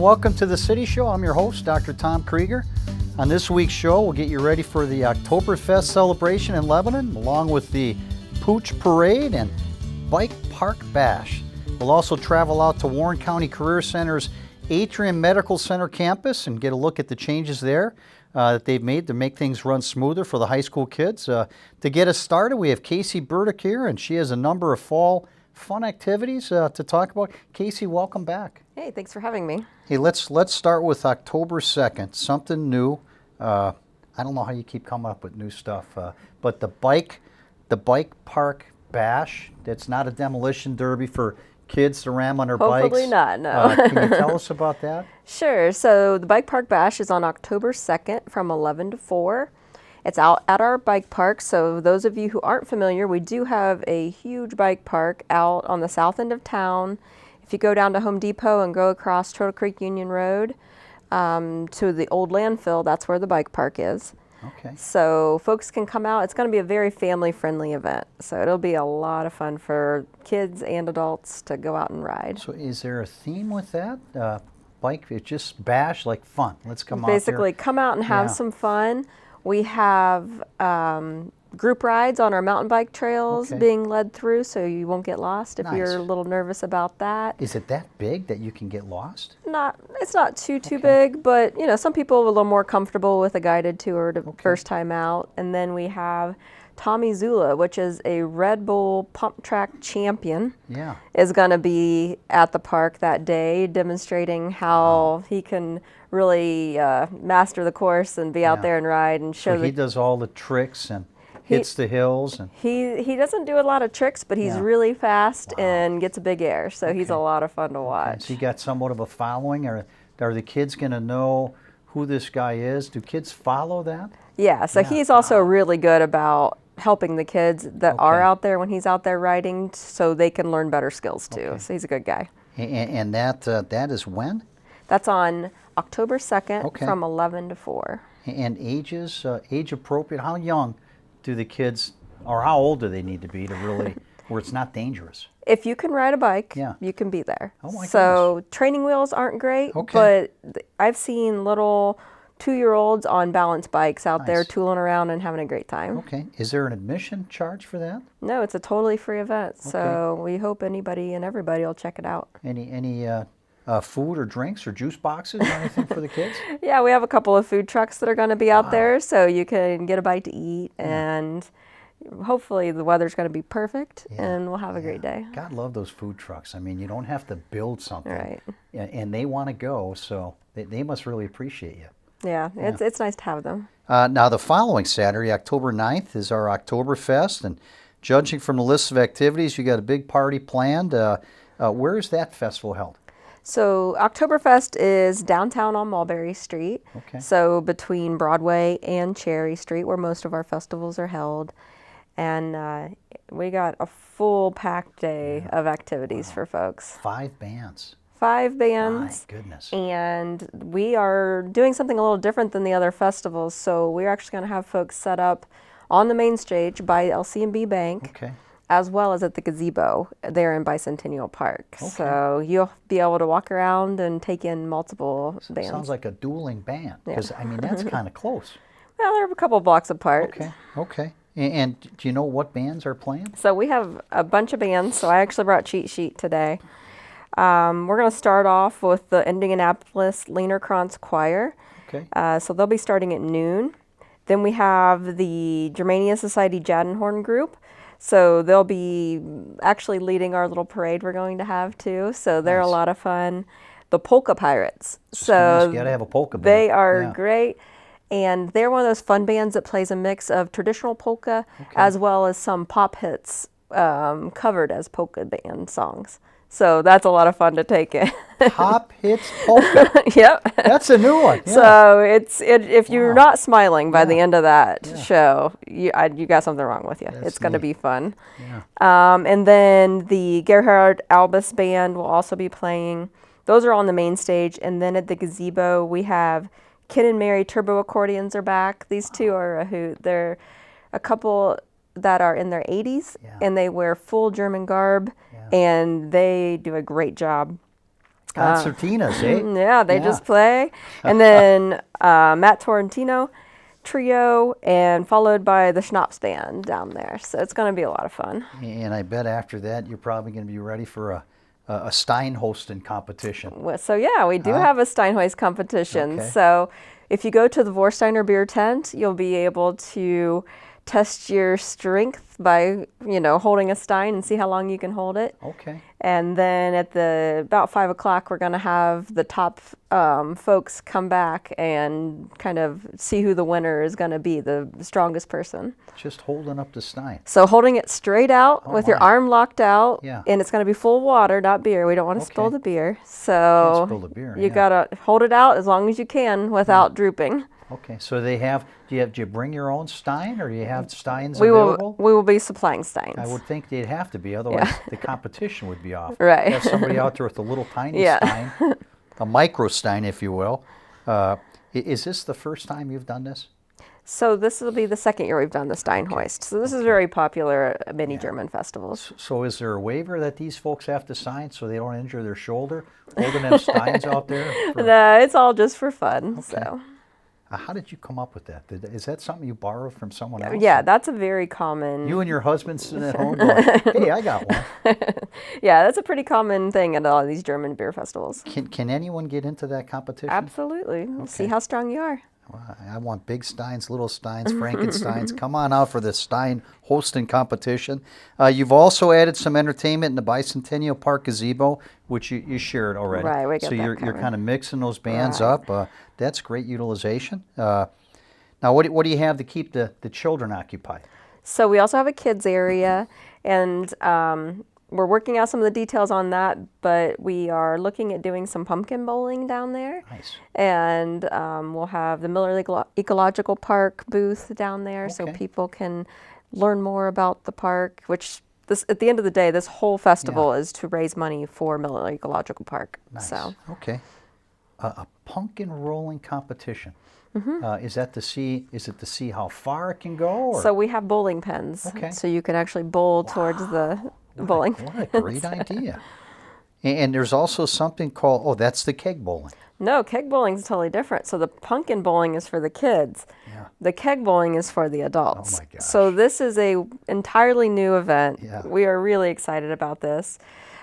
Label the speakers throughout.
Speaker 1: welcome to the City Show. I'm your host, Dr. Tom Krieger. On this week's show, we'll get you ready for the Oktoberfest celebration in Lebanon, along with the Pooch Parade and Bike Park Bash. We'll also travel out to Warren County Career Center's Atrium Medical Center campus and get a look at the changes there that they've made to make things run smoother for the high school kids. To get us started, we have Casey Burdick here, and she has a number of fall fun activities to talk about. Casey, welcome back.
Speaker 2: Hey, thanks for having me.
Speaker 1: Hey, let's start with October 2nd, something new. I don't know how you keep coming up with new stuff, but the bike park bash. It's not a demolition derby for kids to ram on their bikes.
Speaker 2: Hopefully not, no.
Speaker 1: Can you tell us about that?
Speaker 2: Sure. So the Bike Park Bash is on October 2nd from 11 to 4. It's out at our bike park. So those of you who aren't familiar, we do have a huge bike park out on the south end of town. If you go down to Home Depot and go across Turtle Creek Union Road to the old landfill, that's where the bike park is.
Speaker 1: Okay.
Speaker 2: So folks can come out. It's going to be a very family-friendly event. So it'll be a lot of fun for kids and adults to go out and ride.
Speaker 1: So is there a theme with that? Bike, it's just bash, like fun. Let's come out
Speaker 2: Basically,
Speaker 1: here.
Speaker 2: come out and have some fun. We have group rides on our mountain bike trails being led through, so you won't get lost if you're a little nervous about that.
Speaker 1: Is it that big that you can get lost?
Speaker 2: It's not too big, but you know, some people are a little more comfortable with a guided tour to first time out. And then we have Tommy Zula, which is a Red Bull pump track champion, is going to be at the park that day, demonstrating how he can really master the course and be out there and ride and show.
Speaker 1: So he does all the tricks and hits the hills. And
Speaker 2: he doesn't do a lot of tricks, but he's really fast and gets a big air, so he's a lot of fun to watch.
Speaker 1: So he got somewhat of a following, or are the kids going to know who this guy is? Do kids follow that?
Speaker 2: Yeah, so he's also really good about helping the kids that are out there when he's out there riding, so they can learn better skills too. So he's a good guy.
Speaker 1: And that is when?
Speaker 2: That's on October 2nd from 11 to 4.
Speaker 1: And ages, age appropriate, how young do the kids, or how old do they need to be to really, where it's not dangerous?
Speaker 2: If you can ride a bike, you can be there.
Speaker 1: Oh my
Speaker 2: so training wheels aren't great, but I've seen little 2-year-olds on balance bikes out there tooling around and having a great time.
Speaker 1: Okay. Is there an admission charge for that?
Speaker 2: No, it's a totally free event. So we hope anybody and everybody will check it out.
Speaker 1: Any food or drinks or juice boxes or anything for the kids?
Speaker 2: Yeah, we have a couple of food trucks that are going to be out there, so you can get a bite to eat, and hopefully the weather's going to be perfect, and we'll have a great day.
Speaker 1: God love those food trucks. I mean, you don't have to build something, and they want to go, so they must really appreciate you.
Speaker 2: Yeah, it's nice to have them.
Speaker 1: Now, the following Saturday, October 9th, is our Oktoberfest, and judging from the list of activities, you got a big party planned. Where is that festival held?
Speaker 2: So Oktoberfest is downtown on Mulberry Street, so between Broadway and Cherry Street, where most of our festivals are held. And we got a full packed day of activities for folks.
Speaker 1: 5 bands.
Speaker 2: 5 bands.
Speaker 1: My goodness.
Speaker 2: And we are doing something a little different than the other festivals, so we're actually going to have folks set up on the main stage by LC&B Bank. As well as at the gazebo there in Bicentennial Park. So you'll be able to walk around and take in multiple bands.
Speaker 1: Sounds like a dueling band, because I mean, that's kind of close.
Speaker 2: Well, they're a couple blocks apart.
Speaker 1: Okay. And do you know what bands are playing?
Speaker 2: So we have a bunch of bands, so I actually brought cheat sheet today. We're going to start off with the Indianapolis Leaner-Krantz Choir. So they'll be starting at noon. Then we have the Germania Society Jadenhorn Group. So they'll be actually leading our little parade we're going to have too. So they're a lot of fun. The Polka Pirates. So
Speaker 1: you gotta have a polka band.
Speaker 2: They are great. And they're one of those fun bands that plays a mix of traditional polka as well as some pop hits covered as polka band songs. So that's a lot of fun to take in.
Speaker 1: Pop hits polka.
Speaker 2: Yep.
Speaker 1: That's a new one.
Speaker 2: So if you're not smiling by the end of that show, you got something wrong with you. It's going to be fun. And then the Gerhard Albus Band will also be playing. Those are on the main stage. And then at the gazebo, we have Ken and Mary Turbo Accordions are back. These two are a hoot. They're a couple that are in their 80s, and they wear full German garb, and they do a great job.
Speaker 1: Concertinas, eh?
Speaker 2: Yeah, they just play. And then Matt Torrentino Trio, and followed by the Schnapps Band down there. So it's going to be a lot of fun.
Speaker 1: And I bet after that you're probably going to be ready for a Stein hosting competition.
Speaker 2: So yeah, we do have a Steinhoist competition.
Speaker 1: Okay.
Speaker 2: So if you go to the Vorsteiner beer tent, you'll be able to test your strength by, holding a stein and see how long you can hold it.
Speaker 1: Okay.
Speaker 2: And then at about 5 o'clock, we're going to have the top folks come back and kind of see who the winner is going to be, the strongest person.
Speaker 1: Just holding up the stein.
Speaker 2: So holding it straight out with your arm locked out,
Speaker 1: Yeah.
Speaker 2: and it's going to be full of water, not beer. We don't want to spill the beer. So
Speaker 1: Can't spill the beer,
Speaker 2: you got to hold it out as long as you can without drooping.
Speaker 1: Okay, so do you bring your own stein, or do you have steins available?
Speaker 2: We will be supplying steins.
Speaker 1: I would think they'd have to be, otherwise the competition would be off.
Speaker 2: Right.
Speaker 1: You have somebody out there with a little tiny stein, a micro stein, if you will. Is this the first time you've done this?
Speaker 2: So this will be the second year we've done the Steinhoist. So this is very popular at many German festivals.
Speaker 1: So is there a waiver that these folks have to sign so they don't injure their shoulder, holding them steins out there?
Speaker 2: No, it's all just for fun. Okay. So.
Speaker 1: How did you come up with that? Is that something you borrowed from someone else?
Speaker 2: Yeah, that's a very common...
Speaker 1: You and your husband sitting at home going, hey, I got one.
Speaker 2: Yeah, that's a pretty common thing at all of these German beer festivals.
Speaker 1: Can anyone get into that competition?
Speaker 2: Absolutely. We'll see how strong you are.
Speaker 1: Well, I want big steins, little steins, Frankensteins. Come on out for the Stein hosting competition. You've also added some entertainment in the Bicentennial Park gazebo, which you shared already.
Speaker 2: Right, we got
Speaker 1: so
Speaker 2: that
Speaker 1: you're
Speaker 2: covered.
Speaker 1: kind of mixing those bands up. That's great utilization. Now, what do you have to keep the children occupied?
Speaker 2: So we also have a kids area, and we're working out some of the details on that, but we are looking at doing some pumpkin bowling down there.
Speaker 1: Nice.
Speaker 2: And we'll have the Miller Ecological Park booth down there, so people can learn more about the park, which at the end of the day, this whole festival is to raise money for Miller Ecological Park.
Speaker 1: Nice.
Speaker 2: So.
Speaker 1: Okay. A pumpkin rolling competition. Is it to see how far it can go? Or?
Speaker 2: So we have bowling pins, so you can actually bowl towards the bowling pins.
Speaker 1: What a great idea. And there's also something called, that's the keg bowling.
Speaker 2: No, keg bowling is totally different. So the pumpkin bowling is for the kids.
Speaker 1: Yeah.
Speaker 2: The keg bowling is for the adults.
Speaker 1: Oh my gosh.
Speaker 2: So this is a entirely new event.
Speaker 1: Yeah.
Speaker 2: We are really excited about this.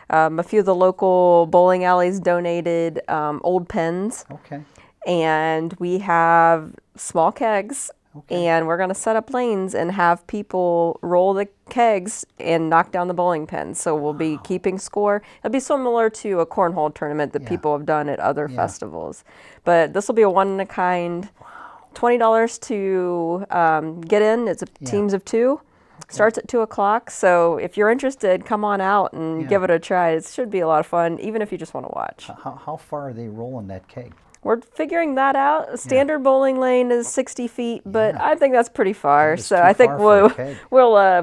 Speaker 2: A few of the local bowling alleys donated old pins.
Speaker 1: Okay.
Speaker 2: And we have small kegs. And we're going to set up lanes and have people roll the kegs and knock down the bowling pins. So we'll be keeping score. It'll be similar to a cornhole tournament that people have done at other festivals. But this will be a one-of-a-kind. $20 to get in. It's teams of 2. Starts at 2 o'clock. So if you're interested, come on out and give it a try. It should be a lot of fun, even if you just want to watch.
Speaker 1: How far are they rolling that keg?
Speaker 2: We're figuring that out. A standard bowling lane is 60 feet, but I think that's pretty far. So I think we'll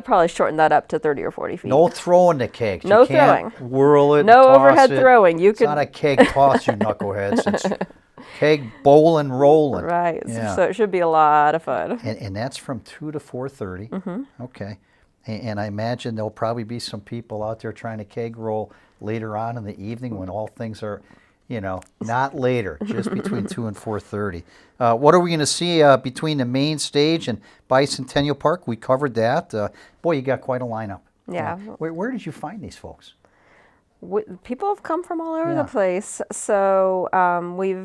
Speaker 2: probably shorten that up to 30 or 40 feet.
Speaker 1: No throwing the kegs.
Speaker 2: No
Speaker 1: you can't
Speaker 2: throwing.
Speaker 1: Whirl it.
Speaker 2: No
Speaker 1: toss
Speaker 2: overhead
Speaker 1: it.
Speaker 2: throwing.
Speaker 1: It's not a keg toss, you knuckleheads. It's keg bowling, rolling.
Speaker 2: Right. Yeah. So it should be a lot of fun.
Speaker 1: And that's from 2 to 4:30. Okay. And I imagine there'll probably be some people out there trying to keg roll later on in the evening when all things are, not later, just between 2 and 4:30. What are we going to see between the main stage and Bicentennial Park? We covered that. Boy, you got quite a lineup.
Speaker 2: Yeah.
Speaker 1: Where did you find these folks?
Speaker 2: People have come from all over the place. So we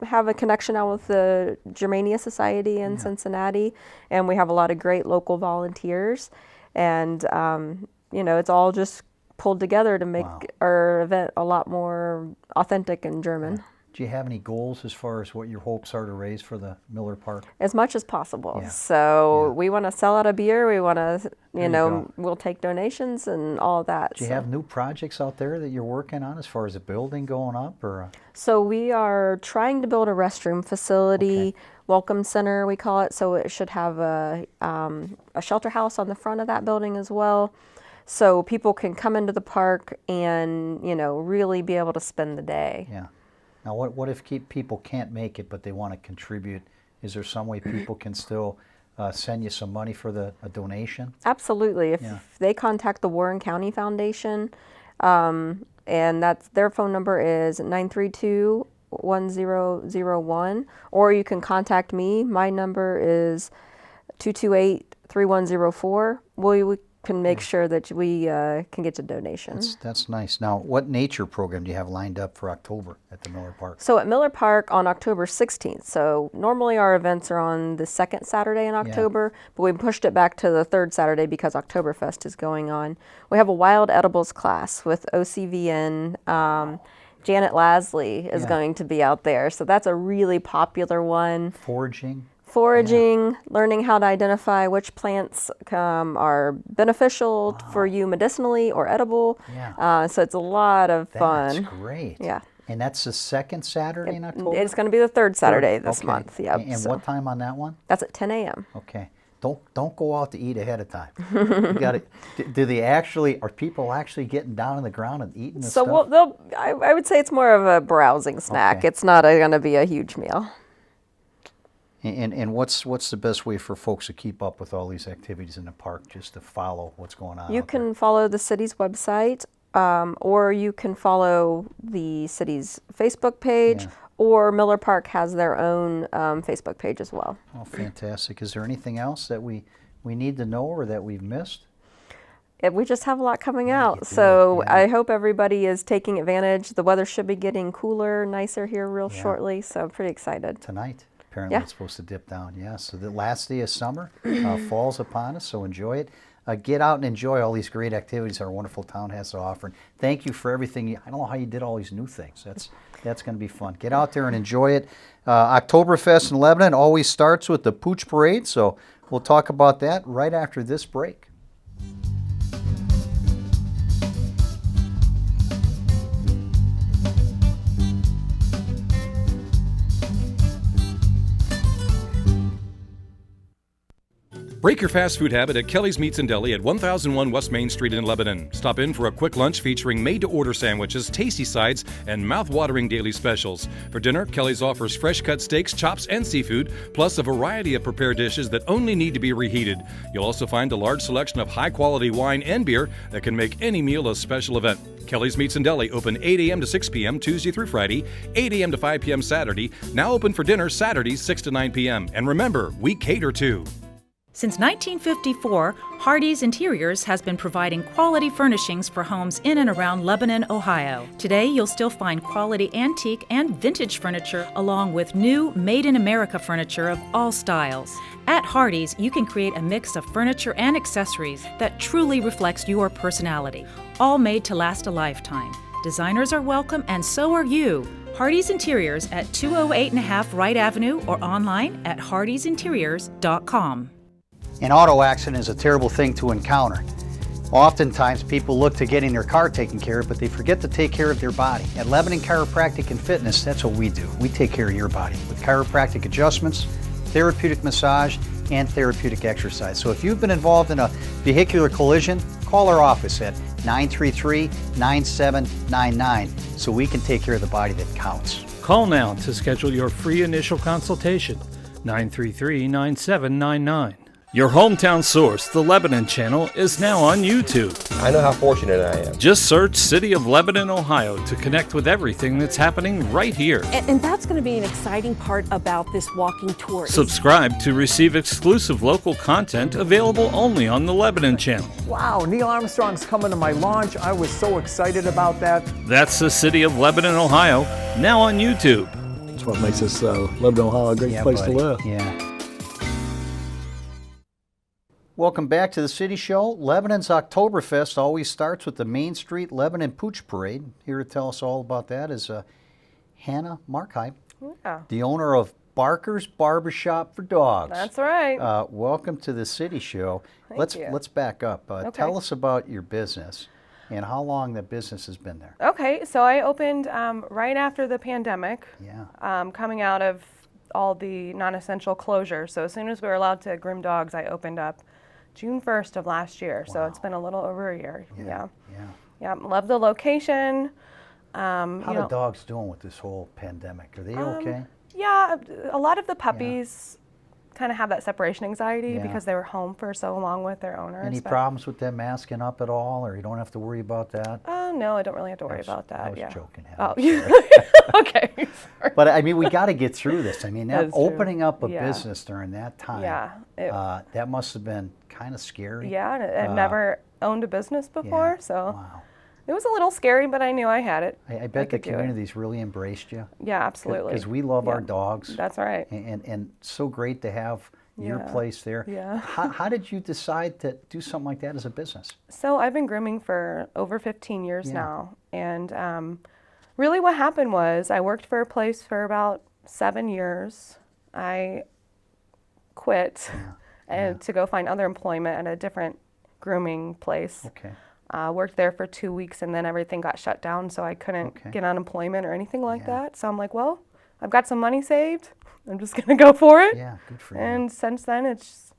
Speaker 2: have a connection now with the Germania Society in Cincinnati, and we have a lot of great local volunteers. And, it's all just pulled together to make our event a lot more authentic and German.
Speaker 1: Do you have any goals as far as what your hopes are to raise for the Miller Park?
Speaker 2: As much as possible. Yeah. So we want to sell out a beer. We want to, we'll take donations and all of that.
Speaker 1: Do you have new projects out there that you're working on as far as a building going up? Or?
Speaker 2: So we are trying to build a restroom facility, welcome center we call it. So it should have a shelter house on the front of that building as well. So people can come into the park and, really be able to spend the day.
Speaker 1: Yeah. Now, what if people can't make it, but they want to contribute? Is there some way people can still send you some money for a donation?
Speaker 2: Absolutely. If they contact the Warren County Foundation, and their phone number is 932-1001, or you can contact me. My number is 228-3104. We can make sure that we can get you donations.
Speaker 1: That's nice. Now, what nature program do you have lined up for October at the Miller Park?
Speaker 2: So at Miller Park on October 16th. So normally our events are on the second Saturday in October, but we pushed it back to the third Saturday because Oktoberfest is going on. We have a wild edibles class with OCVN. Janet Lasley is going to be out there. So that's a really popular one. Foraging, learning how to identify which plants are beneficial for you medicinally or edible. So it's a lot of fun.
Speaker 1: That's great.
Speaker 2: Yeah.
Speaker 1: And that's the second Saturday in October?
Speaker 2: It's going to be the third Saturday this month. Yep.
Speaker 1: And what time on that one?
Speaker 2: That's at 10 a.m.
Speaker 1: Okay. Don't go out to eat ahead of time. You got to. Are people actually getting down on the ground and eating the stuff?
Speaker 2: So I would say it's more of a browsing snack. Okay. It's not going to be a huge meal.
Speaker 1: And what's the best way for folks to keep up with all these activities in the park, just to follow what's going on?
Speaker 2: You can follow the city's website, or you can follow the city's Facebook page, or Miller Park has their own Facebook page as well.
Speaker 1: Oh, fantastic. Is there anything else that we need to know or that we've missed?
Speaker 2: We just have a lot coming out, so I hope everybody is taking advantage. The weather should be getting cooler, nicer here real shortly, so I'm pretty excited.
Speaker 1: Tonight. Apparently it's supposed to dip down, so the last day of summer falls upon us, so enjoy it. Get out and enjoy all these great activities our wonderful town has to offer. And thank you for everything. I don't know how you did all these new things. That's going to be fun. Get out there and enjoy it. Oktoberfest in Lebanon always starts with the Pooch Parade, so we'll talk about that right after this break.
Speaker 3: Break your fast food habit at Kelly's Meats and Deli at 1001 West Main Street in Lebanon. Stop in for a quick lunch featuring made-to-order sandwiches, tasty sides, and mouth-watering daily specials. For dinner, Kelly's offers fresh-cut steaks, chops, and seafood, plus a variety of prepared dishes that only need to be reheated. You'll also find a large selection of high-quality wine and beer that can make any meal a special event. Kelly's Meats and Deli, open 8 a.m. to 6 p.m. Tuesday through Friday, 8 a.m. to 5 p.m. Saturday, now open for dinner Saturdays 6 to 9 p.m. And remember, we cater too.
Speaker 4: Since 1954, Hardee's Interiors has been providing quality furnishings for homes in and around Lebanon, Ohio. Today, you'll still find quality antique and vintage furniture along with new made-in-America furniture of all styles. At Hardee's, you can create a mix of furniture and accessories that truly reflects your personality, all made to last a lifetime. Designers are welcome and so are you. Hardee's Interiors at 208.5 Wright Avenue or online at hardeesinteriors.com.
Speaker 1: An auto accident is a terrible thing to encounter. Oftentimes people look to getting their car taken care of, but they forget to take care of their body. At Lebanon Chiropractic and Fitness, that's what we do. We take care of your body with chiropractic adjustments, therapeutic massage, and therapeutic exercise. So if you've been involved in a vehicular collision, call our office at 933-9799 so we can take care of the body that counts.
Speaker 5: Call now to schedule your free initial consultation, 933-9799. Your hometown source, the Lebanon Channel, is now on YouTube.
Speaker 6: I know how fortunate I am.
Speaker 5: Just search City of Lebanon, Ohio to connect with everything that's happening right here.
Speaker 7: And that's going to be an exciting part about this walking tour.
Speaker 5: Subscribe to receive exclusive local content available only on the Lebanon Channel.
Speaker 8: Wow, Neil Armstrong's coming to my launch. I was so excited about that.
Speaker 5: That's the City of Lebanon, Ohio, now on YouTube.
Speaker 9: That's what makes this Lebanon, Ohio a great place to live.
Speaker 1: Yeah. Welcome back to the City Show. Lebanon's Oktoberfest always starts with the Main Street Lebanon Pooch Parade. Here to tell us all about that is Hannah Margheim, the owner of Barkers Barbershop for Dogs.
Speaker 10: That's right.
Speaker 1: Welcome to the City Show.
Speaker 10: Thank you.
Speaker 1: Let's back up. Tell us about your business and how long the business has been there.
Speaker 10: Okay, so I opened right after the pandemic, coming out of all the non-essential closures. So as soon as we were allowed to groom dogs, I opened up June 1st of last year. Wow. So it's been a little over a year. Yeah. Love the location.
Speaker 1: How are the dogs doing with this whole pandemic? Are they okay?
Speaker 10: Yeah, a lot of the puppies kind of have that separation anxiety because they were home for so long with their owners.
Speaker 1: Any problems with them masking up at all, or you don't have to worry about that?
Speaker 10: No, I don't really have to worry about that.
Speaker 1: I was joking.
Speaker 10: Oh, okay.
Speaker 1: But I mean, we got to get through this. I mean, opening up a
Speaker 10: Yeah.
Speaker 1: business during that time, that must have been kind of scary.
Speaker 10: Yeah, and I've never owned a business before, so
Speaker 1: wow.
Speaker 10: it was a little scary, but I knew I had it.
Speaker 1: I bet the community's really embraced you.
Speaker 10: Yeah, absolutely.
Speaker 1: Because we love our dogs.
Speaker 10: That's right.
Speaker 1: And so great to have your place there.
Speaker 10: Yeah.
Speaker 1: How did you decide to do something like that as a business?
Speaker 10: So I've been grooming for over 15 years now, and really what happened was I worked for a place for about 7 years. I quit and to go find other employment at a different grooming place.
Speaker 1: Okay.
Speaker 10: Worked there for 2 weeks, and then everything got shut down, so I couldn't get unemployment or anything like that. So I'm like, well, I've got some money saved. I'm just going to go for it.
Speaker 1: Yeah, good for you.
Speaker 10: And since then, it's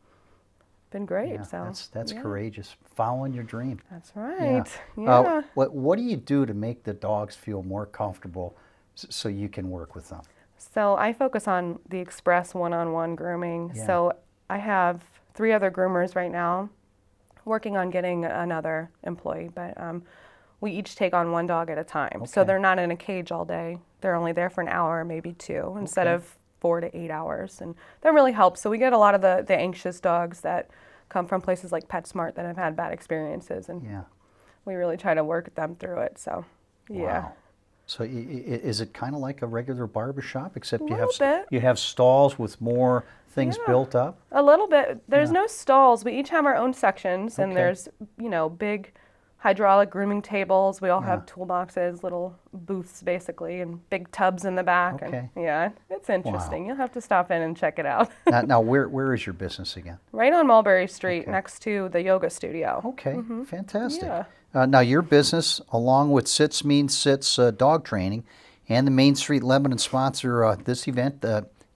Speaker 10: been great.
Speaker 1: Yeah,
Speaker 10: so
Speaker 1: that's courageous. Following your dream.
Speaker 10: That's right. Yeah.
Speaker 1: What do you do to make the dogs feel more comfortable so you can work with them?
Speaker 10: So I focus on the express one-on-one grooming. So I have 3 other groomers right now, working on getting another employee, but we each take on 1 dog at a time. So they're not in a cage all day. They're only there for an hour, maybe 2, instead of 4 to 8 hours. And that really helps. So we get a lot of the anxious dogs that come from places like PetSmart that have had bad experiences, and we really try to work them through it. So,
Speaker 1: Wow. So is it kind of like a regular barbershop, except
Speaker 10: bit.
Speaker 1: you have stalls with more things built up?
Speaker 10: A little bit. There's no stalls. We each have our own sections, and there's, big hydraulic grooming tables. We all have toolboxes, little booths basically, and big tubs in the back.
Speaker 1: Okay.
Speaker 10: And it's interesting.
Speaker 1: Wow.
Speaker 10: You'll have to stop in and check it out.
Speaker 1: Now where is your business again?
Speaker 10: Right on Mulberry Street, next to the yoga studio.
Speaker 1: Okay, fantastic.
Speaker 10: Yeah.
Speaker 1: Now your business, along with Sits Means Sits Dog Training, and the Main Street Lebanon sponsor this event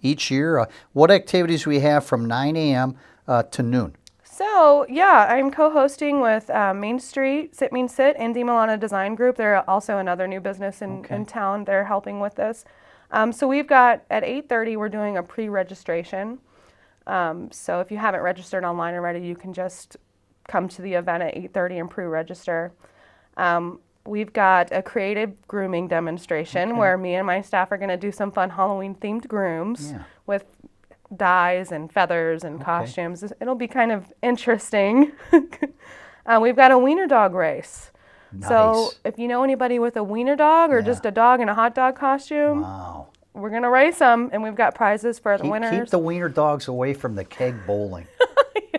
Speaker 1: each year. What activities we have from 9 a.m. To noon?
Speaker 10: So, I'm co-hosting with Main Street, Sit Means Sit, and Di Milano Design Group. They're also another new business in town. They're helping with this. So we've got, at 8:30, we're doing a pre-registration. So if you haven't registered online already, you can just come to the event at 8:30 and pre-register. We've got a creative grooming demonstration where me and my staff are going to do some fun Halloween-themed grooms with dyes and feathers and costumes. It'll be kind of interesting. We've got a wiener dog race.
Speaker 1: Nice.
Speaker 10: So if you know anybody with a wiener dog or just a dog in a hot dog costume, we're going to race them, and we've got prizes for the winners.
Speaker 1: Keep the wiener dogs away from the keg bowling.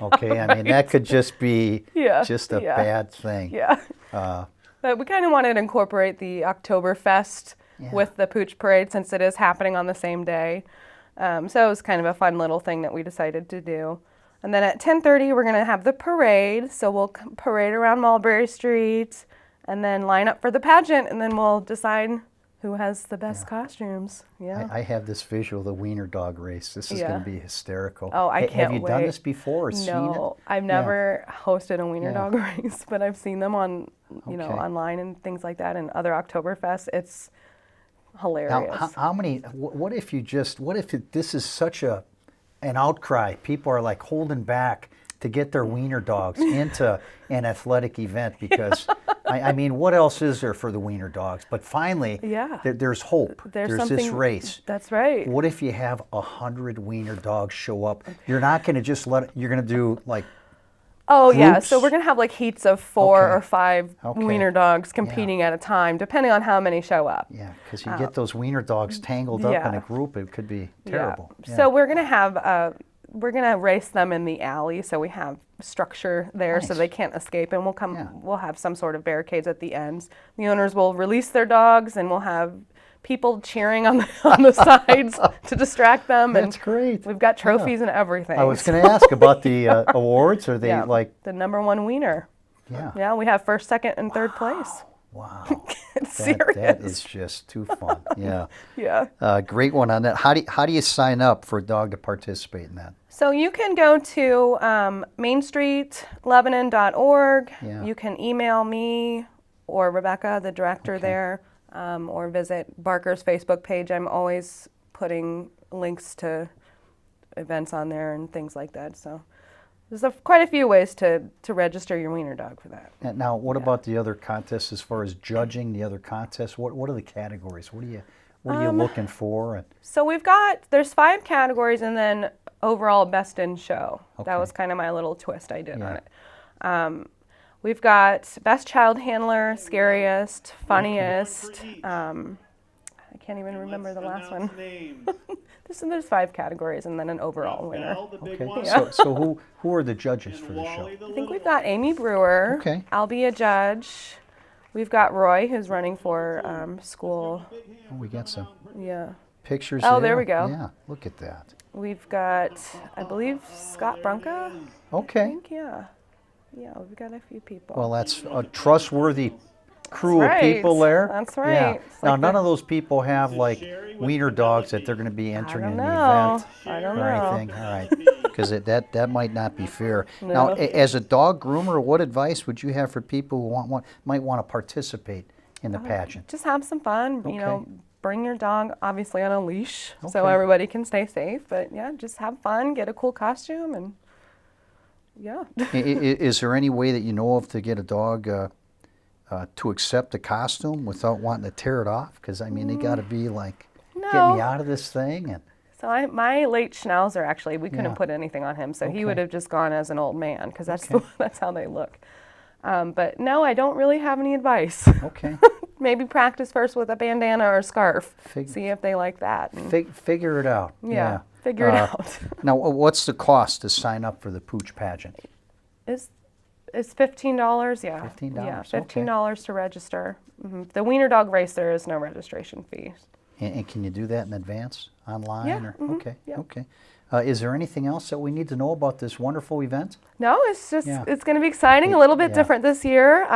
Speaker 1: Okay, I mean, that could just be just a bad thing.
Speaker 10: Yeah. But we kind of wanted to incorporate the Oktoberfest with the Pooch parade, since it is happening on the same day. So it was kind of a fun little thing that we decided to do. And then at 10:30, we're going to have the parade. So we'll parade around Mulberry Street and then line up for the pageant, and then we'll decide who has the best costumes. Yeah.
Speaker 1: I have this visual of the wiener dog race. This is going to be hysterical.
Speaker 10: Oh, I can't wait.
Speaker 1: Have you done this before or seen it?
Speaker 10: No, I've never hosted a wiener dog race, but I've seen them on, online and things like that, and other Oktoberfest. It's hilarious.
Speaker 1: Now, how many? What if this is such an outcry? People are like holding back to get their wiener dogs into an athletic event because, I mean, what else is there for the wiener dogs? But finally, there's hope. There's this race.
Speaker 10: That's right.
Speaker 1: What if you have 100 wiener dogs show up? You're not going to just you're going to do like groups?
Speaker 10: So we're going to have like heats of 4 or 5 wiener dogs competing at a time, depending on how many show up.
Speaker 1: Yeah, because you get those wiener dogs tangled up in a group, it could be terrible.
Speaker 10: Yeah. So we're going to have, we're going to race them in the alley, so we have structure there so they can't escape, and we'll have some sort of barricades at the ends. The owners will release their dogs, and we'll have people cheering on the sides to distract them.
Speaker 1: That's great.
Speaker 10: We've got trophies and everything.
Speaker 1: I was going to ask about the awards. Are they like
Speaker 10: the #1 wiener? Yeah. Yeah, we have first, second, and third place.
Speaker 1: Wow.
Speaker 10: It's serious.
Speaker 1: That is just too fun. Yeah.
Speaker 10: Yeah.
Speaker 1: Great one on that. How do you sign up for a dog to participate in that?
Speaker 10: So you can go to mainstreetlebanon.org.
Speaker 1: Yeah.
Speaker 10: You can email me or Rebecca, the director there, or visit Barker's Facebook page. I'm always putting links to events on there and things like that. So there's quite a few ways to register your wiener dog for that.
Speaker 1: And now, what about the other contests as far as judging the other contests? What are the categories? What are you looking for?
Speaker 10: So there's 5 categories, and then overall best in show. Okay. That was kind of my little twist I did on it. We've got best child handler, scariest, funniest. I can't even remember the last one. There's 5 categories and then an overall winner.
Speaker 1: Okay. Yeah. So who are the judges for the show?
Speaker 10: I think we've got Amy Brewer.
Speaker 1: Okay.
Speaker 10: I'll be a judge. We've got Roy, who's running for school.
Speaker 1: Oh, we got some pictures.
Speaker 10: Oh, there we go.
Speaker 1: Yeah, look at that.
Speaker 10: We've got, I believe, Scott Brunka.
Speaker 1: Okay.
Speaker 10: I think, yeah, we've got a few people.
Speaker 1: Well, that's a trustworthy crew of people there.
Speaker 10: That's right.
Speaker 1: Yeah. Now, none of those people have like wiener dogs that they're going to be entering in the event or anything. All right, because that might not be fair. No. Now, as a dog groomer, what advice would you have for people who might want to participate in the pageant?
Speaker 10: Just have some fun. You know, bring your dog obviously on a leash so everybody can stay safe. But yeah, just have fun, get a cool costume, and yeah.
Speaker 1: Is there any way that you know of to get a dog to accept the costume without wanting to tear it off? Because I mean, they got to be like, get me out of this thing. And
Speaker 10: so my late Schnauzer, actually, we couldn't put anything on him, so he would have just gone as an old man, because that's how they look. But no, I don't really have any advice.
Speaker 1: Okay.
Speaker 10: Maybe practice first with a bandana or a scarf. See if they like that.
Speaker 1: Figure it out.
Speaker 10: Yeah. Figure it out.
Speaker 1: Now, what's the cost to sign up for the Pooch pageant?
Speaker 10: It's $15, yeah.
Speaker 1: $15?
Speaker 10: Yeah, $15 to register. Mm-hmm. The wiener dog race, there is no registration fee.
Speaker 1: And can you do that in advance, online?
Speaker 10: Yeah.
Speaker 1: Or?
Speaker 10: Mm-hmm.
Speaker 1: Okay.
Speaker 10: Yeah.
Speaker 1: Okay. Is there anything else that we need to know about this wonderful event?
Speaker 10: No, it's just it's going to be exciting. A little bit different this year.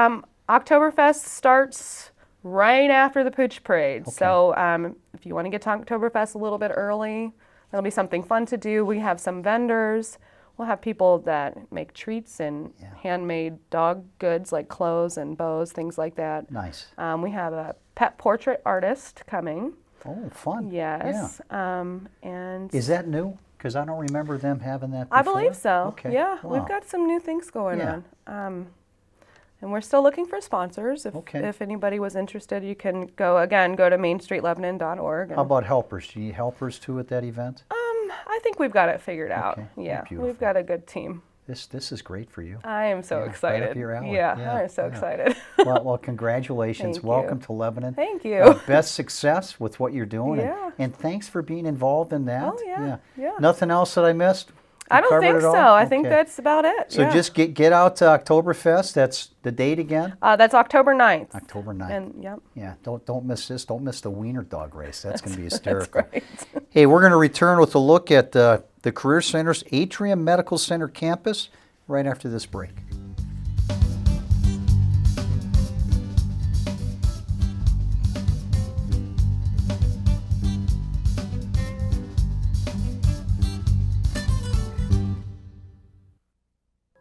Speaker 10: Oktoberfest starts right after the Pooch Parade. Okay. So if you want to get to Oktoberfest a little bit early, that'll be something fun to do. We have some vendors. We'll have people that make treats and handmade dog goods like clothes and bows, things like that.
Speaker 1: Nice.
Speaker 10: We have a pet portrait artist coming.
Speaker 1: Oh, fun.
Speaker 10: Yes.
Speaker 1: Yeah.
Speaker 10: And
Speaker 1: is that new? Because I don't remember them having that before.
Speaker 10: I believe so.
Speaker 1: Okay.
Speaker 10: Yeah,
Speaker 1: wow.
Speaker 10: we've got some new things going on. And we're still looking for sponsors. If anybody was interested, you can go to mainstreetlebanon.org.
Speaker 1: How about helpers? Do you need helpers too at that event?
Speaker 10: I think we've got it figured out.
Speaker 1: Okay.
Speaker 10: Yeah,
Speaker 1: Beautiful.
Speaker 10: We've got a good team.
Speaker 1: This is great for you.
Speaker 10: I am so excited.
Speaker 1: Right up your alley.
Speaker 10: Yeah, I'm so excited.
Speaker 1: Well, congratulations.
Speaker 10: Thank
Speaker 1: Welcome
Speaker 10: you.
Speaker 1: to Lebanon.
Speaker 10: Thank you.
Speaker 1: Best success with what you're doing.
Speaker 10: Yeah.
Speaker 1: And thanks for being involved in that.
Speaker 10: Oh, yeah.
Speaker 1: Nothing else that I missed?
Speaker 10: I don't think so. I think that's about it.
Speaker 1: So just get out to Oktoberfest. That's the date again?
Speaker 10: That's October 9th.
Speaker 1: October 9th.
Speaker 10: And
Speaker 1: Yeah, don't miss this. Don't miss the wiener dog race. That's going to be hysterical.
Speaker 10: That's right.
Speaker 1: Hey, we're going to return with a look at the Career Center's Atrium Medical Center campus right after this break.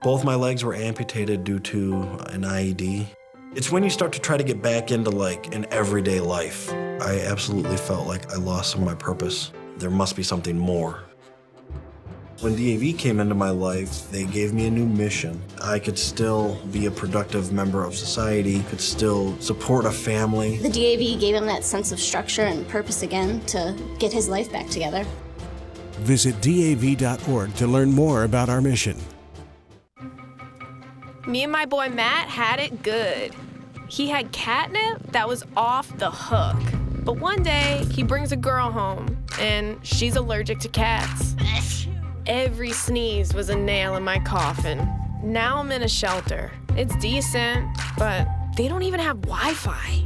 Speaker 11: Both my legs were amputated due to an IED. It's when you start to try to get back into like an everyday life. I absolutely felt like I lost some of my purpose. There must be something more. When DAV came into my life, they gave me a new mission. I could still be a productive member of society, could still support a family.
Speaker 12: The DAV gave him that sense of structure and purpose again to get his life back together.
Speaker 13: Visit DAV.org to learn more about our mission.
Speaker 14: Me and my boy Matt had it good. He had catnip that was off the hook. But one day, he brings a girl home, and she's allergic to cats. Every sneeze was a nail in my coffin. Now I'm in a shelter. It's decent, but they don't even have Wi-Fi.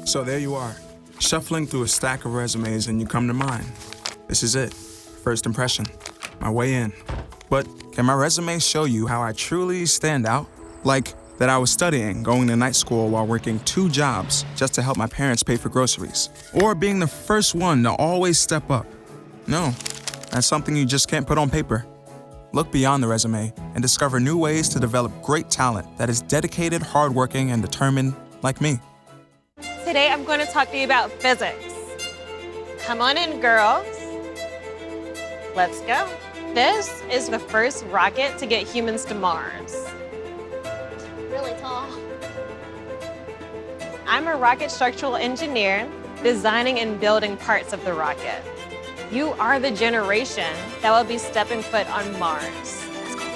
Speaker 15: So there you are, shuffling through a stack of resumes and you come to mine. This is it, first impression, my way in. But can my resume show you how I truly stand out? Like that I was studying, going to night school while working 2 jobs just to help my parents pay for groceries. Or being the first one to always step up. No, that's something you just can't put on paper. Look beyond the resume and discover new ways to develop great talent that is dedicated, hardworking, and determined like me.
Speaker 16: Today I'm going to talk to you about physics. Come on in, girls. Let's go. This is the first rocket to get humans to Mars.
Speaker 12: Really tall.
Speaker 16: I'm a rocket structural engineer, designing and building parts of the rocket. You are the generation that will be stepping foot on Mars.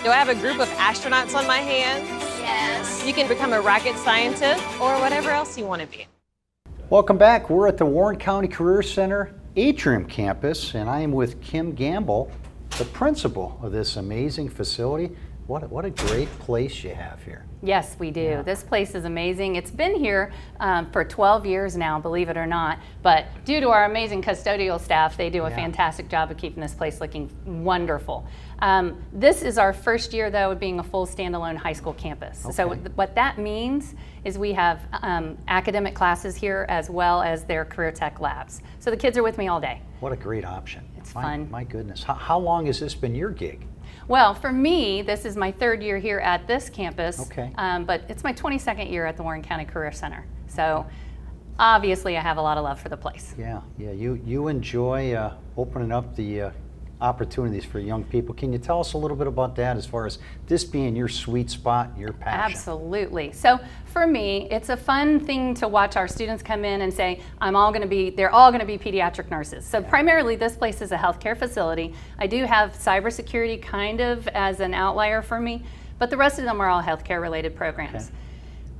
Speaker 16: Do I have a group of astronauts on my hands?
Speaker 12: Yes.
Speaker 16: You can become a rocket scientist or whatever else you want to be.
Speaker 1: Welcome back. We're at the Warren County Career Center Atrium campus, and I am with Kim Gambill, the principal of this amazing facility. What a great place you have here.
Speaker 17: Yes, we do. Yeah. This place is amazing. It's been here for 12 years now, believe it or not. But due to our amazing custodial staff, they do a fantastic job of keeping this place looking wonderful. This is our first year, though, of being a full standalone high school campus. Okay. So what that means is we have academic classes here as well as their career tech labs. So the kids are with me all day.
Speaker 1: What a great option.
Speaker 17: It's fun.
Speaker 1: My goodness. How long has this been your gig?
Speaker 17: Well, for me, this is my third year here at this campus,
Speaker 1: okay.
Speaker 17: But it's my 22nd year at the Warren County Career Center. So obviously I have a lot of love for the place.
Speaker 1: Yeah. You enjoy opening up the opportunities for young people. Can you tell us a little bit about that as far as this being your sweet spot, your passion?
Speaker 17: Absolutely. So for me, it's a fun thing to watch our students come in and say, they're all going to be pediatric nurses. So primarily this place is a healthcare facility. I do have cybersecurity kind of as an outlier for me, but the rest of them are all healthcare related programs. Okay.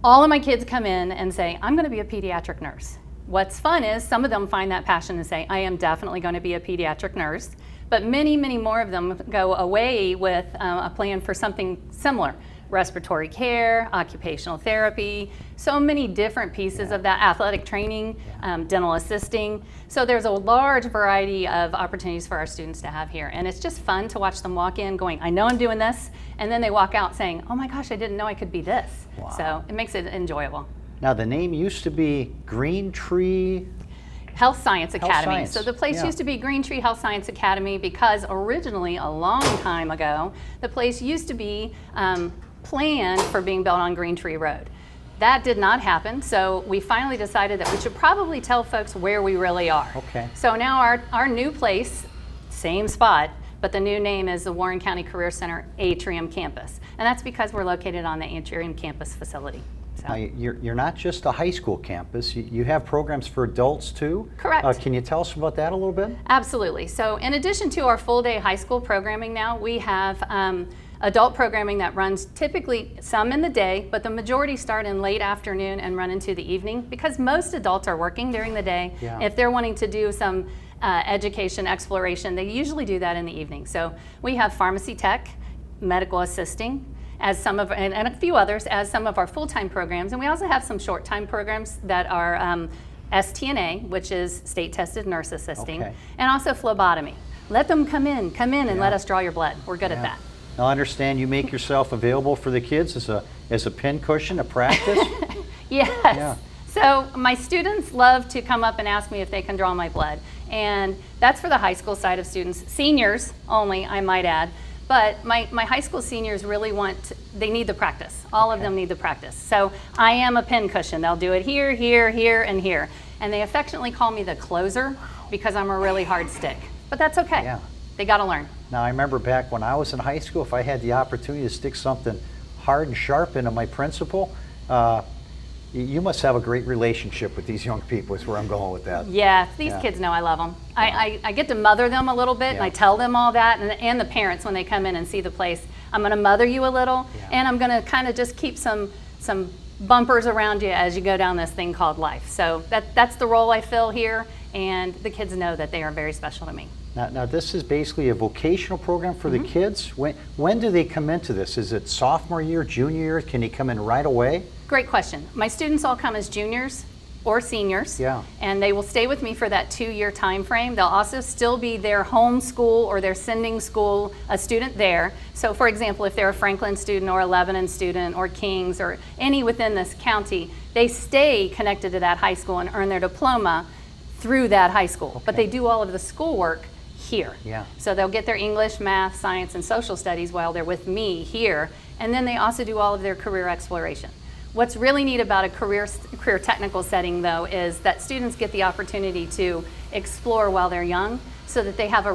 Speaker 17: All of my kids come in and say, I'm going to be a pediatric nurse. What's fun is some of them find that passion and say, I am definitely going to be a pediatric nurse. But many, many more of them go away with a plan for something similar. Respiratory care, occupational therapy, so many different pieces of that, athletic training, dental assisting. So there's a large variety of opportunities for our students to have here. And it's just fun to watch them walk in going, I know I'm doing this. And then they walk out saying, oh my gosh, I didn't know I could be this. Wow. So it makes it enjoyable.
Speaker 1: Now the name used to be Green Tree
Speaker 17: Health Science Academy. So the place used to be Green Tree Health Science Academy because originally, a long time ago, the place used to be planned for being built on Green Tree Road. That did not happen, so we finally decided that we should probably tell folks where we really are.
Speaker 1: Okay.
Speaker 17: So now our new place, same spot, but the new name is the Warren County Career Center Atrium Campus. And that's because we're located on the Atrium campus facility. So.
Speaker 1: You're not just a high school campus, you have programs for adults too?
Speaker 17: Correct.
Speaker 1: Can you tell us about that a little bit?
Speaker 17: Absolutely. So in addition to our full day high school programming now, we have adult programming that runs typically some in the day, but the majority start in late afternoon and run into the evening because most adults are working during the day. Yeah. If they're wanting to do some education exploration, they usually do that in the evening. So we have pharmacy tech, medical assisting, as some of, and a few others as some of our full-time programs. And we also have some short-time programs that are STNA, which is state tested nurse assisting, and also phlebotomy. Let them come in and let us draw your blood. We're good at that.
Speaker 1: Now I understand you make yourself available for the kids as a pin cushion, a practice?
Speaker 17: Yes. Yeah. So my students love to come up and ask me if they can draw my blood. And that's for the high school side of students. Seniors only, I might add. But my high school seniors really they need the practice. All of them need the practice. So I am a pin cushion. They'll do it here, here, here, and here. And they affectionately call me the closer because I'm a really hard stick. But that's okay. Yeah. They got to learn.
Speaker 1: Now I remember back when I was in high school, if I had the opportunity to stick something hard and sharp into my principal, you must have a great relationship with these young people is where I'm going with that.
Speaker 17: Yeah, these kids know I love them. I get to mother them a little bit, and I tell them all that, and the parents when they come in and see the place. I'm going to mother you a little, and I'm going to kind of just keep some bumpers around you as you go down this thing called life. So that's the role I fill here, and the kids know that they are very special to me.
Speaker 1: Now this is basically a vocational program for the kids. When do they come into this? Is it sophomore year, junior year? Can they come in right away?
Speaker 17: Great question. My students all come as juniors or seniors, and they will stay with me for that 2-year time frame. They'll also still be their home school or their sending school, a student there. So for example, if they're a Franklin student or a Lebanon student or Kings or any within this county, they stay connected to that high school and earn their diploma through that high school. But they do all of the schoolwork here.
Speaker 1: Yeah.
Speaker 17: So they'll get their English, math, science, and social studies while they're with me here, and then they also do all of their career exploration. What's really neat about a career technical setting, though, is that students get the opportunity to explore while they're young, so that they have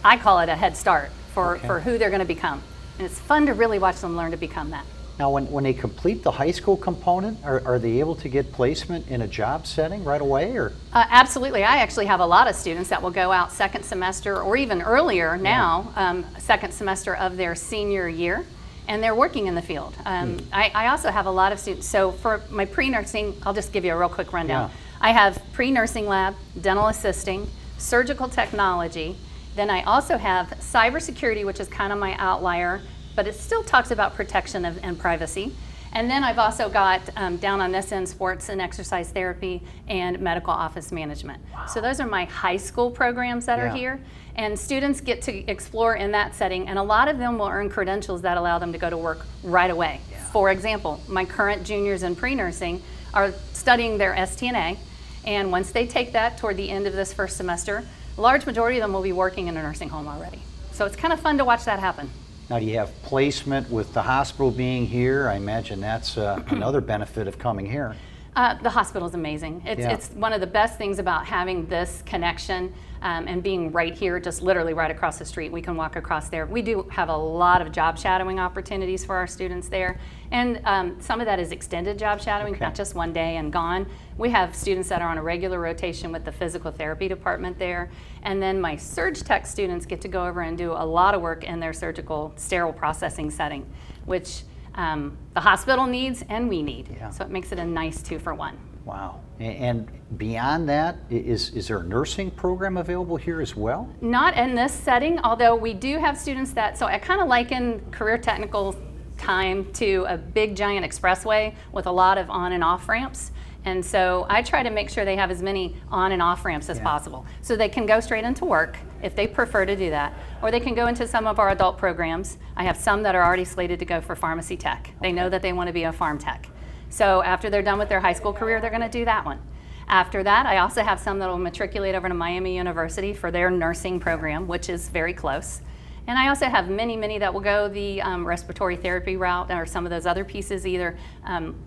Speaker 17: I call it a head start for who they're going to become. And it's fun to really watch them learn to become that.
Speaker 1: Now, when they complete the high school component, are they able to get placement in a job setting right away, or?
Speaker 17: Absolutely. I actually have a lot of students that will go out second semester or even earlier now, second semester of their senior year, and they're working in the field. I also have a lot of students. So for my pre-nursing, I'll just give you a real quick rundown. I have pre-nursing lab, dental assisting, surgical technology. Then I also have cybersecurity, which is kind of my outlier, but it still talks about protection and privacy. And then I've also got down on this end, sports and exercise therapy and medical office management. Wow. So those are my high school programs that are here. And students get to explore in that setting, and a lot of them will earn credentials that allow them to go to work right away. Yeah. For example, my current juniors in pre-nursing are studying their STNA, and once they take that toward the end of this first semester, a large majority of them will be working in a nursing home already. So it's kind of fun to watch that happen.
Speaker 1: Now, do you have placement with the hospital being here? I imagine that's another benefit of coming here.
Speaker 17: The hospital's amazing. It's one of the best things about having this connection and being right here, just literally right across the street. We can walk across there. We do have a lot of job shadowing opportunities for our students there. And some of that is extended job shadowing, not just one day and gone. We have students that are on a regular rotation with the physical therapy department there. And then my surg tech students get to go over and do a lot of work in their surgical sterile processing setting, which the hospital needs and we need. Yeah. So it makes it a nice 2-for-1.
Speaker 1: Wow. And beyond that, is there a nursing program available here as well?
Speaker 17: Not in this setting, although we do have students that, so I kind of liken career technical time to a big giant expressway with a lot of on and off ramps. And so I try to make sure they have as many on and off ramps as possible. So they can go straight into work if they prefer to do that, or they can go into some of our adult programs. I have some that are already slated to go for pharmacy tech. They know that they want to be a pharm tech. So after they're done with their high school career, they're going to do that one. After that, I also have some that will matriculate over to Miami University for their nursing program, which is very close. And I also have many that will go the respiratory therapy route, or some of those other pieces either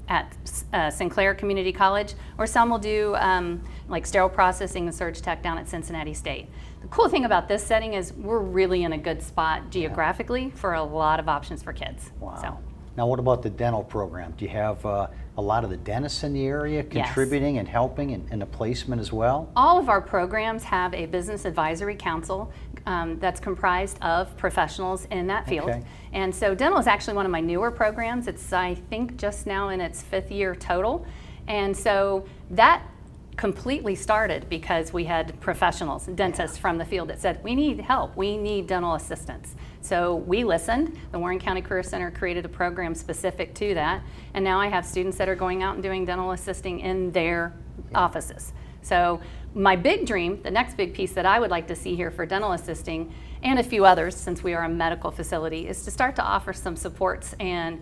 Speaker 17: at Sinclair Community College, or some will do like sterile processing and surg tech down at Cincinnati State. The cool thing about this setting is we're really in a good spot geographically for a lot of options for kids.
Speaker 1: Wow.
Speaker 17: So.
Speaker 1: Now, what about the dental program? Do you have a lot of the dentists in the area contributing and helping in the placement as well?
Speaker 17: All of our programs have a business advisory council that's comprised of professionals in that field. Okay. And so dental is actually one of my newer programs. It's, I think, just now in its 5th year total. And so that completely started because we had professionals, dentists from the field that said, we need help, we need dental assistance. So we listened. The Warren County Career Center created a program specific to that, and now I have students that are going out and doing dental assisting in their offices. So my big dream, the next big piece that I would like to see here for dental assisting, and a few others since we are a medical facility, is to start to offer some supports and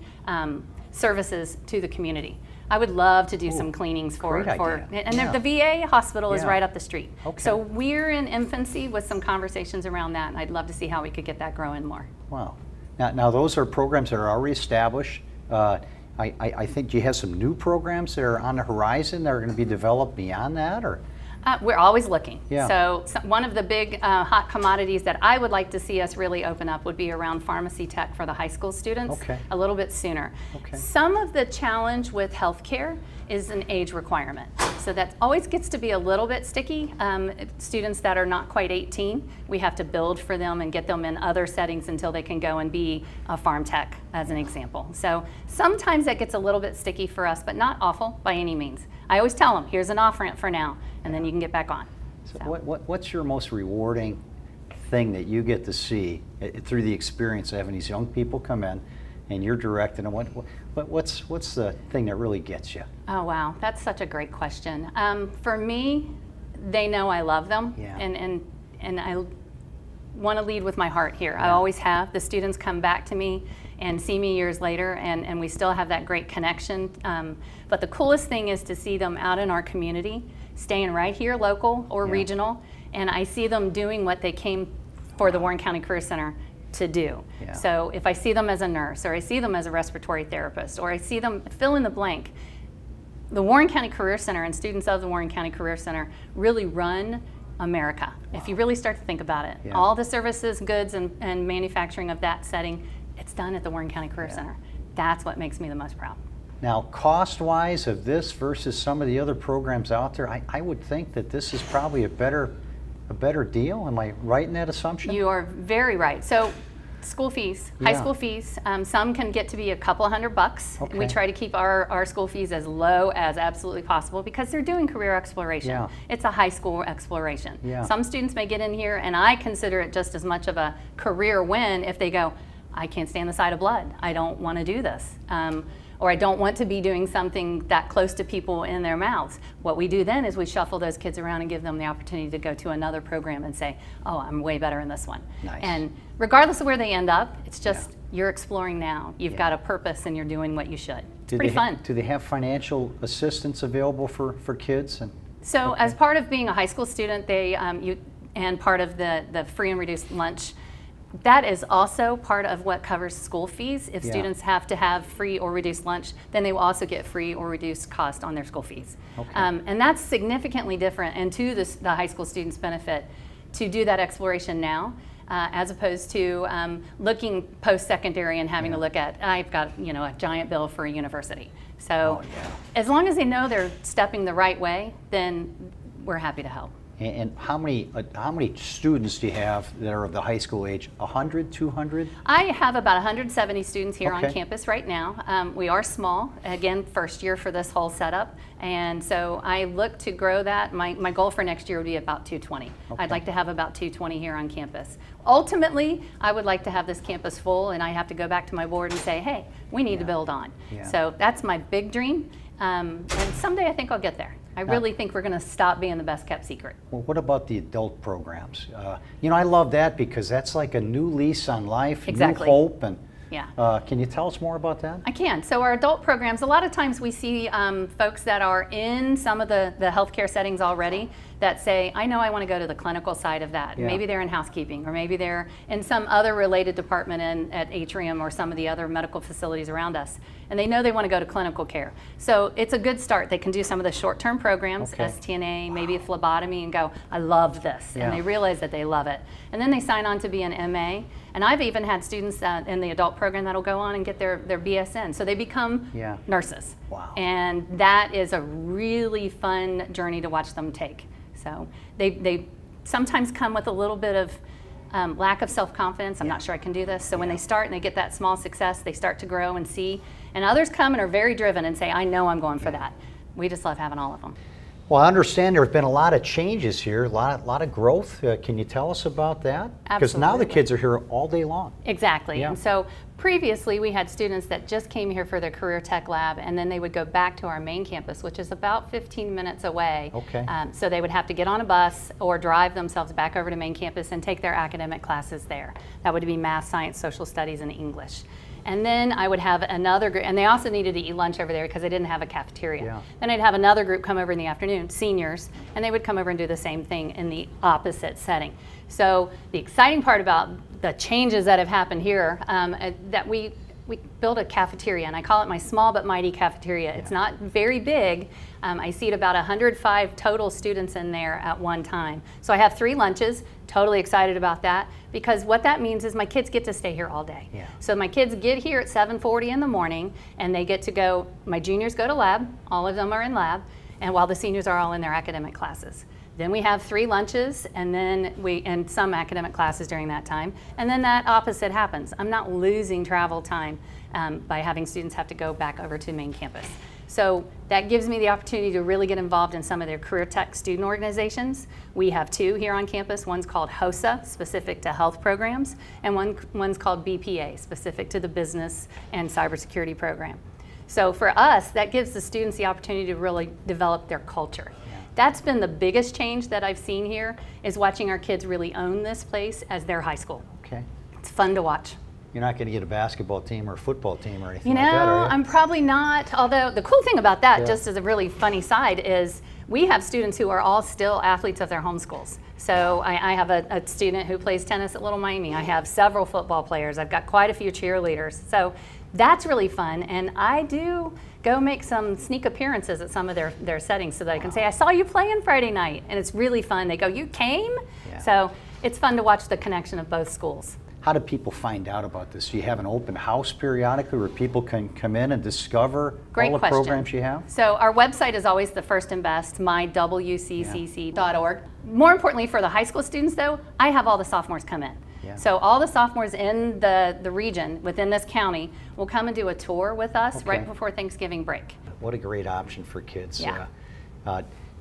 Speaker 17: services to the community. I would love to do some cleanings for the VA hospital is right up the street. Okay. So we're in infancy with some conversations around that, and I'd love to see how we could get that growing more.
Speaker 1: Wow. Now those are programs that are already established. I think you have some new programs that are on the horizon that are going to be developed beyond that, or?
Speaker 17: We're always looking. Yeah. So one of the big hot commodities that I would like to see us really open up would be around pharmacy tech for the high school students a little bit sooner. Okay. Some of the challenge with healthcare is an age requirement. So that always gets to be a little bit sticky. Students that are not quite 18, we have to build for them and get them in other settings until they can go and be a pharm tech, as an example. So sometimes that gets a little bit sticky for us, but not awful by any means. I always tell them, here's an off-ramp for now, and then you can get back on.
Speaker 1: So what's your most rewarding thing that you get to see through the experience of having these young people come in and you're directing them? What's the thing that really gets you?
Speaker 17: Oh, wow. That's such a great question. For me, they know I love them, and I want to lead with my heart here. I always have. The students come back to me and see me years later, and we still have that great connection. But the coolest thing is to see them out in our community, staying right here local or regional, and I see them doing what they came for the Warren County Career Center to do.
Speaker 1: Yeah.
Speaker 17: So if I see them as a nurse, or I see them as a respiratory therapist, or I see them fill in the blank, the Warren County Career Center and students of the Warren County Career Center really run America, if you really start to think about it.
Speaker 1: Yeah.
Speaker 17: All the services, goods, and manufacturing of that setting, it's done at the Warren County Career Center. That's what makes me the most proud.
Speaker 1: Now, cost-wise of this versus some of the other programs out there, I would think that this is probably a better deal. Am I right in that assumption?
Speaker 17: You are very right. So, school fees, high school fees, some can get to be a couple $100.
Speaker 1: Okay.
Speaker 17: We try to keep our school fees as low as absolutely possible because they're doing career exploration.
Speaker 1: Yeah.
Speaker 17: It's a high school exploration.
Speaker 1: Yeah.
Speaker 17: Some students may get in here, and I consider it just as much of a career win if they go, I can't stand the sight of blood. I don't want to do this. Or I don't want to be doing something that close to people in their mouths. What we do then is we shuffle those kids around and give them the opportunity to go to another program and say, oh, I'm way better in this one.
Speaker 1: Nice.
Speaker 17: And regardless of where they end up, it's just you're exploring now. You've got a purpose and you're doing what you should. It's pretty fun.
Speaker 1: Do they have financial assistance available for kids?
Speaker 17: So as part of being a high school student, they and part of the free and reduced lunch, that is also part of what covers school fees. If students have to have free or reduced lunch, then they will also get free or reduced cost on their school fees.
Speaker 1: Okay.
Speaker 17: And that's significantly different and to the high school students' benefit to do that exploration now, as opposed to looking post-secondary and having to look at, I've got a giant bill for a university. So as long as they know they're stepping the right way, then we're happy to help.
Speaker 1: And how many students do you have that are of the high school age? 100, 200?
Speaker 17: I have about 170 students here on
Speaker 1: Okay.
Speaker 17: campus right now. We are small, again, first year for this whole setup, and so I look to grow that. My goal for next year would be about 220.
Speaker 1: Okay.
Speaker 17: I'd like to have about 220 here on campus. Ultimately, I would like to have this campus full, and I have to go back to my board and say, hey, we need to build on.
Speaker 1: Yeah.
Speaker 17: So that's my big dream, and someday I think I'll get there. I really think we're going to stop being the best kept secret.
Speaker 1: Well, what about the adult programs? I love that because that's like a new lease on life,
Speaker 17: Exactly.
Speaker 1: new hope. And
Speaker 17: Yeah.
Speaker 1: Can you tell us more about that?
Speaker 17: I can. So our adult programs, a lot of times we see folks that are in some of the healthcare settings already that say, I know I want to go to the clinical side of that.
Speaker 1: Yeah.
Speaker 17: Maybe they're in housekeeping, or maybe they're in some other related department at Atrium or some of the other medical facilities around us. And they know they want to go to clinical care. So it's a good start. They can do some of the short-term programs,
Speaker 1: Okay.
Speaker 17: STNA, maybe a phlebotomy, and go, I love this.
Speaker 1: Yeah.
Speaker 17: And they realize that they love it. And then they sign on to be an MA. And I've even had students in the adult program that'll go on and get their BSN. So they become nurses.
Speaker 1: Wow.
Speaker 17: And that is a really fun journey to watch them take. So they sometimes come with a little bit of lack of self-confidence. I'm not sure I can do this. So when they start and they get that small success, they start to grow and see. And others come and are very driven and say, I know I'm going for that. We just love having all of them.
Speaker 1: Well, I understand there have been a lot of changes here, a lot of growth. Can you tell us about that? Because now the
Speaker 17: Absolutely.
Speaker 1: kids are here all day long.
Speaker 17: Exactly.
Speaker 1: Yeah.
Speaker 17: And so previously we had students that just came here for their career tech lab, and then they would go back to our main campus, which is about 15 minutes away.
Speaker 1: Okay.
Speaker 17: So they would have to get on a bus or drive themselves back over to main campus and take their academic classes there. That would be math, science, social studies, and English. And then I would have another group, and they also needed to eat lunch over there because they didn't have a cafeteria.
Speaker 1: Yeah.
Speaker 17: Then I'd have another group come over in the afternoon, seniors, and they would come over and do the same thing in the opposite setting. So the exciting part about the changes that have happened here, that we built a cafeteria, and I call it my small but mighty cafeteria. It's not very big. I seat about 105 total students in there at one time. So I have 3 lunches, totally excited about that, because what that means is my kids get to stay here all day.
Speaker 1: Yeah.
Speaker 17: So my kids get here at 7:40 in the morning, and they get to go, my juniors go to lab, all of them are in lab, and while the seniors are all in their academic classes. Then we have 3 lunches, and then and some academic classes during that time, and then that opposite happens. I'm not losing travel time by having students have to go back over to main campus. So that gives me the opportunity to really get involved in some of their career tech student organizations. We have 2 here on campus. One's called HOSA, specific to health programs, and one's called BPA, specific to the business and cybersecurity program. So for us, that gives the students the opportunity to really develop their culture. That's been the biggest change that I've seen here, is watching our kids really own this place as their high school.
Speaker 1: Okay.
Speaker 17: It's fun to watch.
Speaker 1: You're not going to get a basketball team or a football team or anything
Speaker 17: You know,
Speaker 1: like that, are you?
Speaker 17: I'm probably not, although the cool thing about that,
Speaker 1: Yeah.
Speaker 17: just as a really funny side, is we have students who are all still athletes of their home schools. So I have a student who plays tennis at Little Miami. I have several football players. I've got quite a few cheerleaders. So that's really fun. And I do go make some sneak appearances at some of their settings so that I can say, I saw you playing Friday night. And it's really fun. They go, you came? Yeah. So it's fun to watch the connection of both schools.
Speaker 1: How do people find out about this? Do you have an open house periodically where people can come in and discover all the programs you have?
Speaker 17: So our website is always the first and best, mywccc.org. More importantly for the high school students though, I have all the sophomores come in. Yeah. So all the sophomores in the region within this county will come and do a tour with us right before Thanksgiving break.
Speaker 1: What a great option for kids.
Speaker 17: Yeah.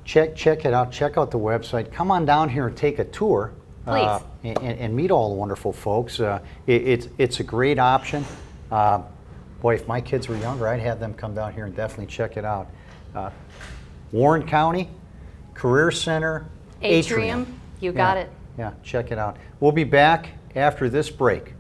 Speaker 1: Check it out. Check out the website. Come on down here and take a tour.
Speaker 17: Please.
Speaker 1: And meet all the wonderful folks. It's a great option. Boy, if my kids were younger, I'd have them come down here and definitely check it out. Warren County, Career Center,
Speaker 17: Atrium. You got it.
Speaker 1: Yeah, check it out. We'll be back after this break.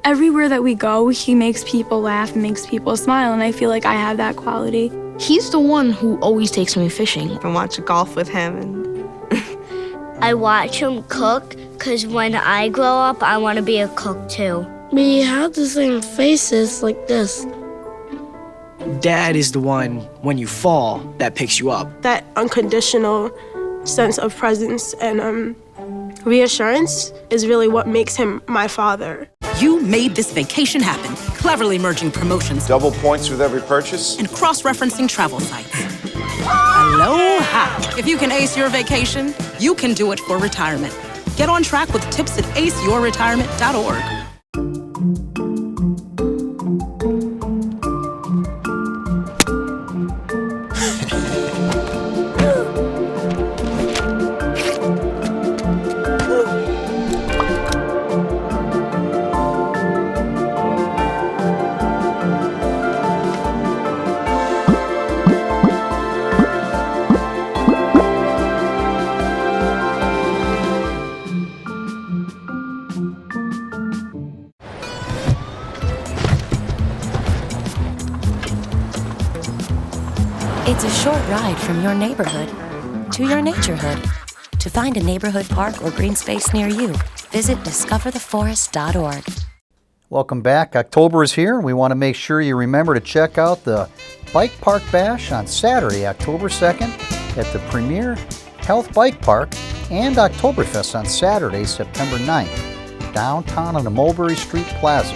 Speaker 18: Everywhere that we go, he makes people laugh and makes people smile, and I feel like I have that quality.
Speaker 19: He's the one who always takes me fishing. I watch golf with him. And
Speaker 20: I watch him cook, because when I grow up, I want to be a cook too.
Speaker 18: We have the same faces like this.
Speaker 21: Dad is the one, when you fall, that picks you up.
Speaker 18: That unconditional sense of presence and reassurance is really what makes him my father.
Speaker 22: You made this vacation happen, cleverly merging promotions.
Speaker 23: Double points with every purchase.
Speaker 22: And cross-referencing travel sites. Aloha! If you can ace your vacation, you can do it for retirement. Get on track with tips at aceyourretirement.org.
Speaker 24: It's a short ride from your neighborhood to your naturehood. To find a neighborhood park or green space near you, visit discovertheforest.org.
Speaker 1: Welcome back. October is here. We want to make sure you remember to check out the Bike Park Bash on Saturday, October 2nd at the Premier Health Bike Park, and Oktoberfest on Saturday, September 9th, downtown on the Mulberry Street Plaza.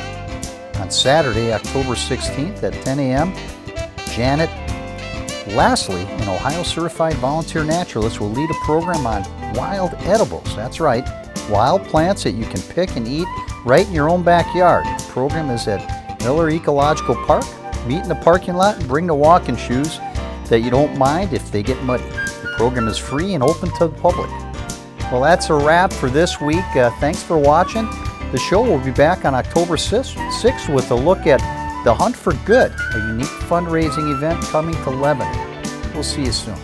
Speaker 1: On Saturday, October 16th at 10 a.m., Janet Lastly, an Ohio certified volunteer naturalist will lead a program on wild edibles. That's right, wild plants that you can pick and eat right in your own backyard. The program is at Miller Ecological Park. Meet in the parking lot and bring the walking shoes that you don't mind if they get muddy. The program is free and open to the public. Well, that's a wrap for this week. Thanks for watching. The show will be back on October 6th with a look at The Hunt for Good, a unique fundraising event coming to Lebanon. We'll see you soon.